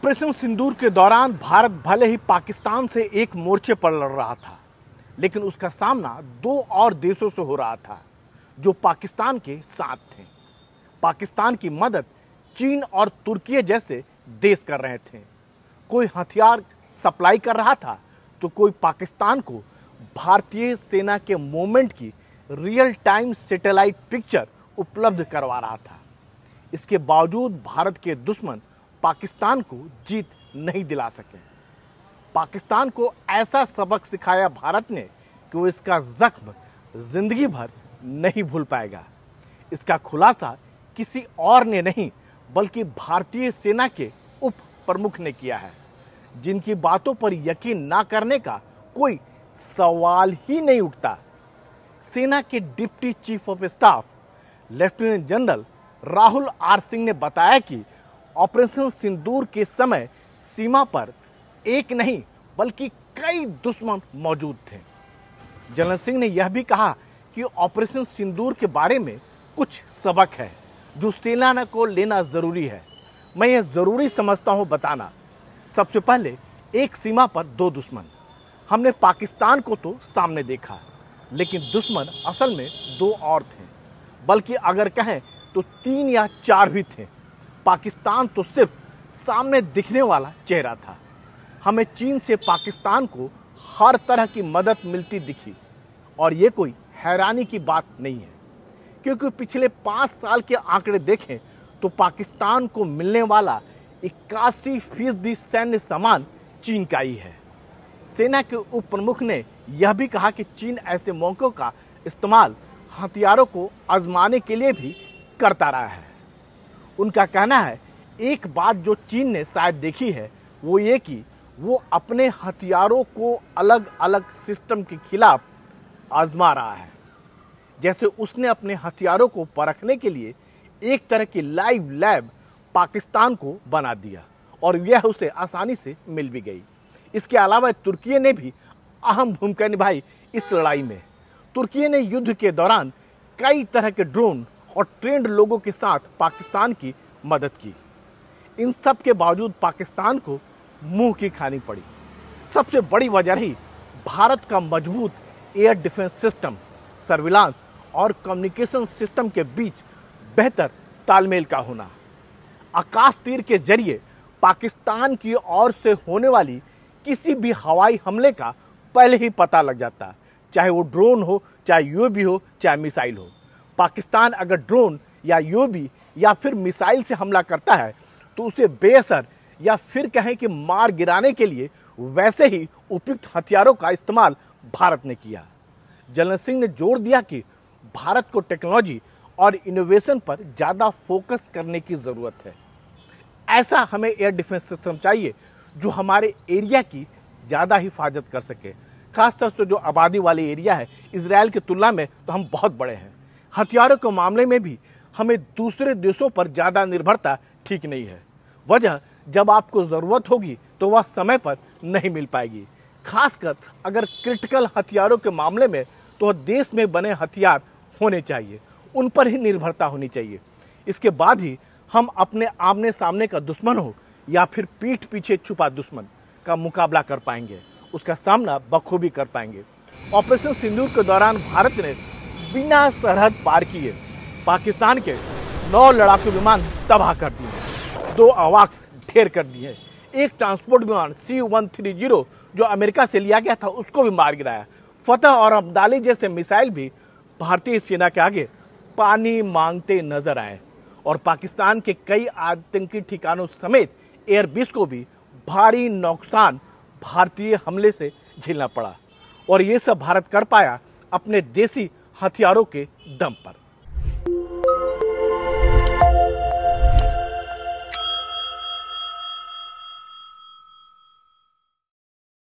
Operation सिंदूर के दौरान भारत भले ही पाकिस्तान से एक मोर्चे पर लड़ रहा था, लेकिन उसका सामना दो और देशों से हो रहा था जो पाकिस्तान के साथ थे। पाकिस्तान की मदद चीन और तुर्की जैसे देश कर रहे थे। कोई हथियार सप्लाई कर रहा था तो कोई पाकिस्तान को भारतीय सेना के मूवमेंट की रियल टाइम सैटेलाइट पिक्चर उपलब्ध करवा रहा था। इसके बावजूद भारत के दुश्मन पाकिस्तान को जीत नहीं दिला सके। पाकिस्तान को ऐसा सबक सिखाया भारत ने कि वो इसका जख्म जिंदगी भर नहीं भूल पाएगा। इसका खुलासा किसी और ने नहीं बल्कि भारतीय सेना के उप प्रमुख ने किया है, जिनकी बातों पर यकीन ना करने का कोई सवाल ही नहीं उठता। सेना के deputy chief of staff lieutenant general Rahul R Singh ने बताया कि ऑपरेशन सिंदूर के समय सीमा पर एक नहीं बल्कि कई दुश्मन मौजूद थे। जनरल सिंह ने यह भी कहा कि ऑपरेशन सिंदूर के बारे में कुछ सबक है जो सेना को लेना जरूरी है। मैं यह जरूरी समझता हूं बताना। सबसे पहले, एक सीमा पर दो दुश्मन। हमने पाकिस्तान को तो सामने देखा, लेकिन दुश्मन असल में दो और थे, बल्कि अगर कहें तो 3 या 4 भी थे। पाकिस्तान तो सिर्फ सामने दिखने वाला चेहरा था। हमें चीन से पाकिस्तान को हर तरह की मदद मिलती दिखी, और ये कोई हैरानी की बात नहीं है, क्योंकि पिछले 5 साल के आंकड़े देखें तो पाकिस्तान को मिलने वाला 81% सैन्य सामान चीन का ही है। सेना के उप प्रमुख ने यह भी कहा कि चीन ऐसे मौकों का इस्तेमाल हथियारों को आजमाने के लिए भी करता रहा है। उनका कहना है, एक बात जो चीन ने शायद देखी है वो ये कि वो अपने हथियारों को अलग अलग सिस्टम के खिलाफ आजमा रहा है। जैसे उसने अपने हथियारों को परखने के लिए एक तरह की लाइव लैब पाकिस्तान को बना दिया, और यह उसे आसानी से मिल भी गई। इसके अलावा तुर्की ने भी अहम भूमिका निभाई इस लड़ाई में। तुर्की ने युद्ध के दौरान कई तरह के ड्रोन और ट्रेंड लोगों के साथ पाकिस्तान की मदद की। इन सब के बावजूद पाकिस्तान को मुंह की खानी पड़ी। सबसे बड़ी वजह रही भारत का मजबूत एयर डिफेंस सिस्टम, सर्विलांस और कम्युनिकेशन सिस्टम के बीच बेहतर तालमेल का होना। आकाश तीर के जरिए पाकिस्तान की ओर से होने वाली किसी भी हवाई हमले का पहले ही पता लग जाता, चाहे वो ड्रोन हो, चाहे यूएवी हो, चाहे मिसाइल हो। पाकिस्तान अगर ड्रोन या यूएवी या फिर मिसाइल से हमला करता है तो उसे बेअसर या फिर कहें कि मार गिराने के लिए वैसे ही उपयुक्त हथियारों का इस्तेमाल भारत ने किया। जनरल सिंह ने जोर दिया कि भारत को टेक्नोलॉजी और इनोवेशन पर ज़्यादा फोकस करने की ज़रूरत है। ऐसा हमें एयर डिफेंस सिस्टम चाहिए जो हमारे एरिया की ज़्यादा हिफाजत कर सके। खासतौर से जो आबादी वाले एरिया है, इजराइल की तुलना में तो हम बहुत बड़े हैं। हथियारों के मामले में भी हमें दूसरे देशों पर ज़्यादा निर्भरता ठीक नहीं है। वजह, जब आपको ज़रूरत होगी तो वह समय पर नहीं मिल पाएगी। खासकर अगर क्रिटिकल हथियारों के मामले में तो देश में बने हथियार होने चाहिए, उन पर ही निर्भरता होनी चाहिए। इसके बाद ही हम अपने आमने सामने का दुश्मन हो या फिर पीठ पीछे छुपा दुश्मन का मुकाबला कर पाएंगे, उसका सामना बखूबी कर पाएंगे। ऑपरेशन सिंदूर के दौरान भारत ने बिना सरहद पार किए पाकिस्तान के 9 लड़ाकू विमान तबाह कर दिए, 2 अवाक्स ढेर कर दिए, एक ट्रांसपोर्ट विमान C-130 जो अमेरिका से लिया गया था उसको भी मार गिराया। फतह और अब्दाली जैसे मिसाइल भी भारतीय सेना के आगे पानी मांगते नजर आए, और पाकिस्तान के कई आतंकी ठिकानों समेत एयरबेस को भी भारी नुकसान भारतीय हमले से झेलना पड़ा। और ये सब भारत कर पाया अपने देसी हथियारों के दम पर।